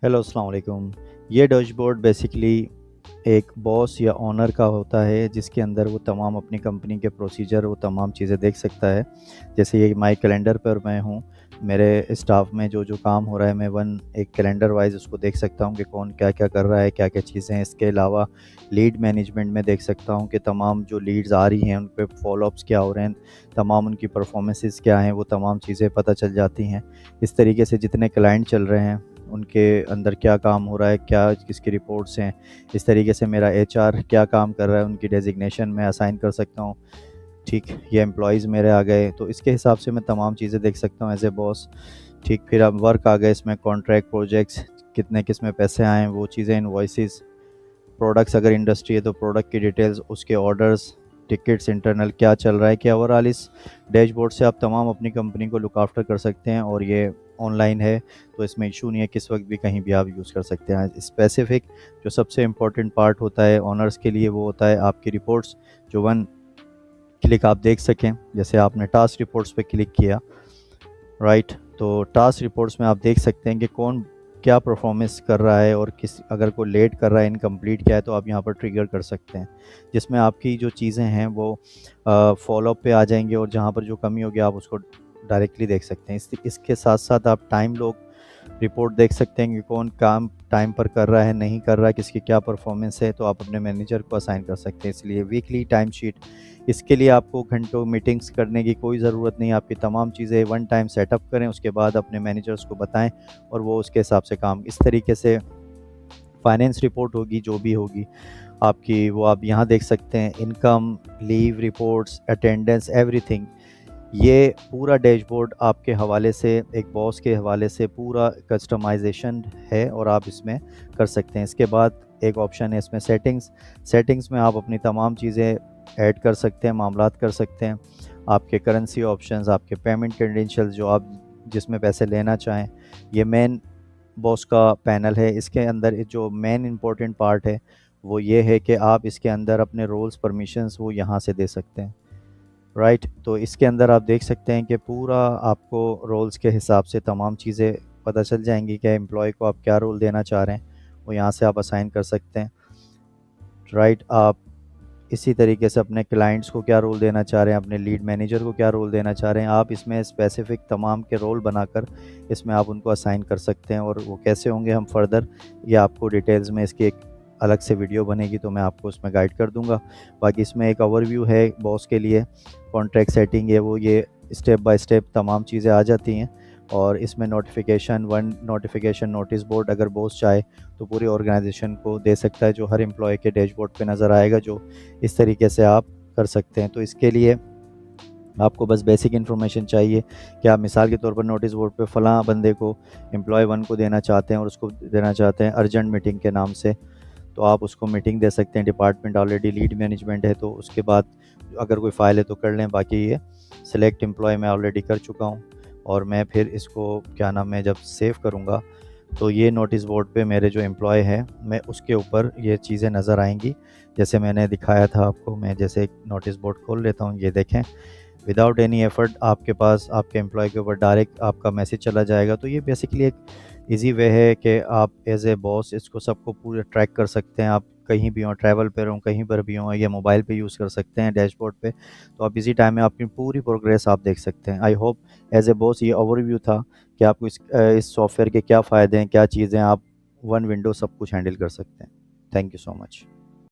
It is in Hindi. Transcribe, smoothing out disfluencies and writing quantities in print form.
हेलो अस्सलाम वालेकुम। ये डैशबोर्ड बेसिकली एक बॉस या ओनर का होता है जिसके अंदर वो तमाम अपनी कंपनी के प्रोसीजर वो तमाम चीज़ें देख सकता है। जैसे ये माई कैलेंडर पर मैं हूँ, मेरे स्टाफ में जो जो काम हो रहा है मैं वन एक कैलेंडर वाइज उसको देख सकता हूँ कि कौन क्या क्या कर रहा है, क्या क्या चीज़ें हैं। इसके अलावा लीड मैनेजमेंट में देख सकता हूँ कि तमाम जो लीड्स आ रही हैं उन पे फॉलोअप्स क्या हो रहे हैं, तमाम उनकी परफॉर्मेंसेस क्या हैं, वो तमाम चीज़ें पता चल जाती हैं। इस तरीके से जितने क्लाइंट चल रहे हैं उनके अंदर क्या काम हो रहा है, क्या किसकी रिपोर्ट्स हैं, इस तरीके से मेरा एचआर क्या काम कर रहा है उनकी डेजिग्नेशन मैं असाइन कर सकता हूँ। ठीक, ये एम्प्लॉयज़ मेरे आ गए तो इसके हिसाब से मैं तमाम चीज़ें देख सकता हूँ एज ए बॉस। ठीक, फिर अब वर्क आ गए, इसमें कॉन्ट्रैक्ट प्रोजेक्ट्स कितने किस में पैसे आए हैं वो चीज़ें, इनवॉइसेस, प्रोडक्ट्स अगर इंडस्ट्री है तो प्रोडक्ट की डिटेल्स, उसके ऑर्डर्स, टिकट्स, इंटरनल क्या चल रहा है, कि ओवरऑल इस डैशबोर्ड से आप तमाम अपनी कंपनी को लुक आफ्टर कर सकते हैं। और ये ऑनलाइन है तो इसमें इशू नहीं है, किस वक्त भी कहीं भी आप यूज़ कर सकते हैं। स्पेसिफिक जो सबसे इम्पोर्टेंट पार्ट होता है ऑनर्स के लिए वो होता है आपकी रिपोर्ट्स, जो वन क्लिक आप देख सकें। जैसे आपने टास्क रिपोर्ट्स पे क्लिक किया, राइट, तो टास्क रिपोर्ट्स में आप देख सकते हैं कि कौन क्या परफॉर्मेंस कर रहा है और किस अगर कोई लेट कर रहा है, इनकम्प्लीट क्या है, तो आप यहाँ पर ट्रिगर कर सकते हैं जिसमें आपकी जो चीज़ें हैं वो फॉलोअप पे आ जाएंगे और जहाँ पर जो कमी होगी आप उसको डायरेक्टली देख सकते हैं। इसके साथ साथ आप टाइम लॉग रिपोर्ट देख सकते हैं कि कौन काम टाइम पर कर रहा है, नहीं कर रहा है, किसकी क्या परफॉर्मेंस है, तो आप अपने मैनेजर को असाइन कर सकते हैं। इसलिए वीकली टाइम शीट, इसके लिए आपको घंटों मीटिंग्स करने की कोई ज़रूरत नहीं। आपकी तमाम चीज़ें वन टाइम सेटअप करें, उसके बाद अपने मैनेजर्स को बताएं और वो उसके हिसाब से काम इस तरीके से फाइनेंस रिपोर्ट होगी जो भी होगी आपकी, वो आप यहाँ देख सकते हैं। Income, leave reports, attendance, everything, ये पूरा डैशबोर्ड आपके हवाले से, एक बॉस के हवाले से पूरा कस्टमाइजेशन है और आप इसमें कर सकते हैं। इसके बाद एक ऑप्शन है इसमें सेटिंग्स। सेटिंग्स में आप अपनी तमाम चीज़ें ऐड कर सकते हैं, मामलात कर सकते हैं। आपके करेंसी ऑप्शंस, आपके पेमेंट क्रेडेंशियल्स जो आप जिसमें पैसे लेना चाहें, ये मेन बॉस का पैनल है। इसके अंदर जो मेन इंपॉर्टेंट पार्ट है वो ये है कि आप इसके अंदर अपने रोल्स परमिशंस वो यहाँ से दे सकते हैं, राइट। तो इसके अंदर आप देख सकते हैं कि पूरा आपको रोल्स के हिसाब से तमाम चीज़ें पता चल जाएंगी कि एम्प्लॉय को आप क्या रोल देना चाह रहे हैं, वो यहाँ से आप असाइन कर सकते हैं, राइट। आप इसी तरीके से अपने क्लाइंट्स को क्या रोल देना चाह रहे हैं, अपने लीड मैनेजर को क्या रोल देना चाह रहे हैं, आप इसमें स्पेसिफिक तमाम के रोल बनाकर इसमें आप उनको असाइन कर सकते हैं। और वो कैसे होंगे हम फर्दर, ये आपको डिटेल्स में इसकी एक अलग से वीडियो बनेगी तो मैं आपको उसमें गाइड कर दूंगा। बाकी इसमें एक ओवरव्यू है बॉस के लिए, कॉन्ट्रैक्ट सेटिंग है वो, ये स्टेप बाय स्टेप तमाम चीज़ें आ जाती हैं। और इसमें notification, one notification notice board अगर बॉस चाहे तो पूरी ऑर्गेनाइजेशन को दे सकता है, जो हर एम्प्लॉय के डैशबोर्ड पे नज़र आएगा, जो इस तरीके से आप कर सकते हैं। तो इसके लिए आपको बस बेसिक इन्फॉर्मेशन चाहिए कि आप मिसाल के तौर पर नोटिस बोर्ड पे फ़लाँ बंदे को, एम्प्लॉय वन को देना चाहते हैं और उसको देना चाहते हैं अर्जेंट मीटिंग के नाम से, तो आप उसको मीटिंग दे सकते हैं। डिपार्टमेंट ऑलरेडी लीड मैनेजमेंट है तो उसके बाद अगर कोई फ़ाइल है तो कर लें, बाकी ये सेलेक्ट एम्प्लॉय मैं ऑलरेडी कर चुका हूँ। और मैं फिर इसको क्या नाम है जब सेव करूँगा तो ये नोटिस बोर्ड पे मेरे जो एम्प्लॉय है मैं उसके ऊपर ये चीज़ें नज़र आएंगी जैसे मैंने दिखाया था आपको। मैं जैसे एक नोटिस बोर्ड खोल लेता हूँ, ये देखें, विदाउट एनी एफर्ट आपके पास आपके एम्प्लॉय के ऊपर डायरेक्ट आपका मैसेज चला जाएगा। तो ये बेसिकली एक इजी वे है कि आप एज ए बॉस इसको सबको पूरे ट्रैक कर सकते हैं। आप कहीं भी हों, ट्रैवल पर हों, कहीं पर भी हों, या मोबाइल पे यूज़ कर सकते हैं डैशबोर्ड पे, तो आप इसी टाइम में अपनी पूरी प्रोग्रेस आप देख सकते हैं। I hope as a boss ये ओवरव्यू था कि आपको इस सॉफ्टवेयर के क्या फ़ायदे हैं, क्या चीज़ें आप वन विंडो सब कुछ हैंडल कर सकते हैं। Thank you so much.